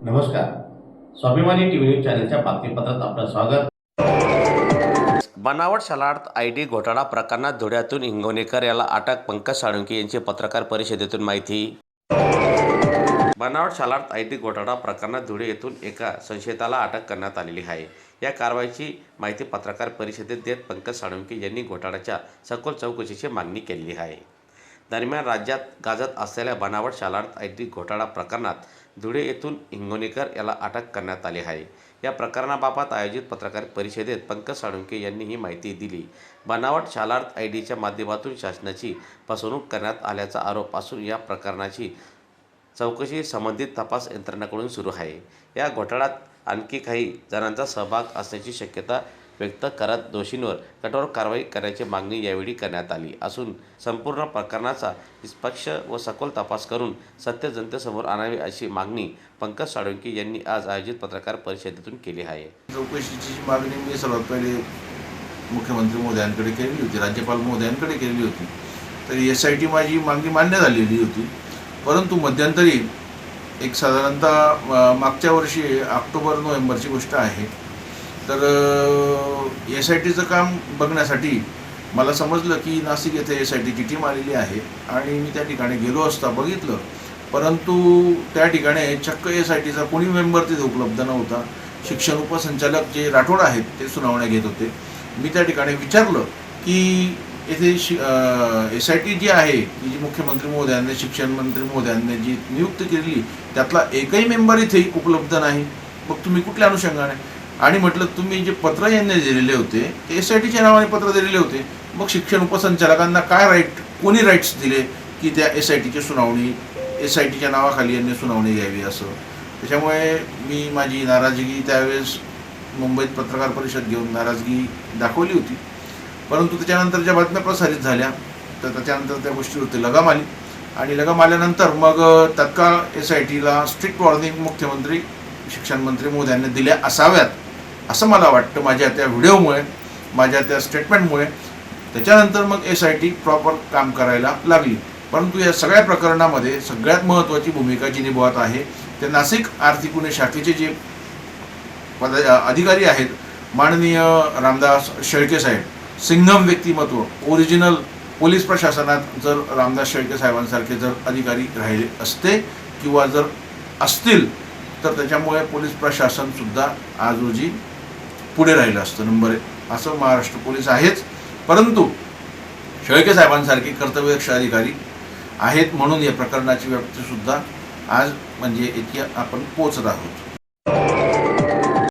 नमस्कार. स्वाभिमानी TV news चॅनलच्या बातमीपत्रात आपलं स्वागत. बनावट शालार्थ आयडी घोटाळा प्रकरणात धुळ्यातून हिंगणेकर याला अटक. पंकज साळुंखे यांची पत्रकार परिषदेतून माहिती. बनावट शालार्थ आयडी घोटाळा प्रकरणात धुळे येथून एका संशयिताला अटक करण्यात आलेली आहे. या कारवाईची माहिती पत्रकार परिषदेत देत पंकज साळुंखे यांनी घोटाळ्याच्या सखोल चौकशीची मागणी केली आहे. दरम्यान राज्यात गाजत असलेल्या बनावट शालार्थ आयडी घोटाळा प्रकरणात धुळे येथून हिंगणेकर याला अटक करण्यात आली आहे. या प्रकरणाबाबत आयोजित पत्रकार परिषदेत पंकज साळुंखे यांनी ही माहिती दिली. बनावट शालार्थ आयडीच्या माध्यमातून शासनाची फसवणूक करण्यात आल्याचा आरोप असून या प्रकरणाची चौकशी संबंधित तपास यंत्रणांकडून सुरू आहे. या घोटाळ्यात आणखी काही जणांचा सहभाग असण्याची शक्यता व्यक्त करत दोषींवर कठोर कारवाई करण्याची मागणी यावेळी करण्यात आली असून संपूर्ण प्रकरणाचा निष्पक्ष व सखोल तपास करून सत्य जनतेसमोर आणावे अशी मागणी पंकज साळुंखे यांनी आज आयोजित पत्रकार परिषदेतून केली आहे. चौकशीची मागणी मी सर्वात पहिले मुख्यमंत्री महोदयांकडे केलेली होती, राज्यपाल महोदयांकडे केलेली होती. तर SIT माझी मागणी मान्य झालेली होती. परंतु मध्यंतरी एक साधारणतः मागच्या वर्षी ऑक्टोबर-नोव्हेंबरची गोष्ट आहे, तर SITचं काम बघण्यासाठी मला समजलं की नाशिक येथे SITची टीम आलेली आहे आणि मी त्या ठिकाणी गेलो असता बघितलं. परंतु त्या ठिकाणी चक्क SITचा कोणी मेंबर तिथे उपलब्ध नव्हता. शिक्षण उपसंचालक जे राठोड आहेत ते सुनावण्या घेत होते. मी त्या ठिकाणी विचारलं की येथे SIT जी आहे की जी मुख्यमंत्री महोदयांनी शिक्षण मंत्री महोदयांनी जी नियुक्त केलेली त्यातला एकही मेंबर इथे उपलब्ध नाही. मग तुम्ही कुठल्या अनुषंगाने? आणि म्हटलं तुम्ही जे पत्र यांनी दिलेले होते ते SITच्या नावाने पत्र दिलेले होते. मग शिक्षण उपसंचालकांना काय कोणी राईट्स दिले की त्या SITची सुनावणी SITच्या नावाखाली यांनी सुनावणी घ्यावी असं? त्याच्यामुळे मी माझी नाराजगी त्यावेळेस मुंबईत पत्रकार परिषद घेऊन नाराजगी दाखवली होती. परंतु त्याच्यानंतर ज्या बातम्या प्रसारित झाल्या तर त्याच्यानंतर त्या गोष्टीवरती लगाम आली आणि लगाम आल्यानंतर मग तत्काळ SITला स्ट्रिक्ट वॉर्निंग मुख्यमंत्री शिक्षण मंत्री महोदयांनी दिल्या असाव्यात असं मला वाटतं माझ्या त्या व्हिडिओमुळे, माझ्या त्या स्टेटमेंटमुळे. त्याच्यानंतर मग SIT प्रॉपर काम करायला लागली. परंतु या सगळ्या प्रकरणामध्ये सगळ्यात महत्त्वाची भूमिका जी निभावत आहे ते नाशिक आर्थिक गुन्हे शाखेचे जे अधिकारी आहेत माननीय रामदास शेळके साहेब. सिंघम व्यक्तिमत्व, ओरिजिनल पोलीस प्रशासनात जर रामदास शेळके साहेबांसारखे जर अधिकारी राहिले असते किंवा जर असतील तर त्याच्यामुळे पोलीस प्रशासनसुद्धा आज रोजी पुढे राहिलं असतं, नंबर 1. असं महाराष्ट्र पोलीस आहेच. परंतु शेळके साहेबांसारखे कर्तव्यदक्ष अधिकारी आहेत म्हणून या प्रकरणाची व्याप्तीसुद्धा आज म्हणजे इतकी आपण पोचत आहोत.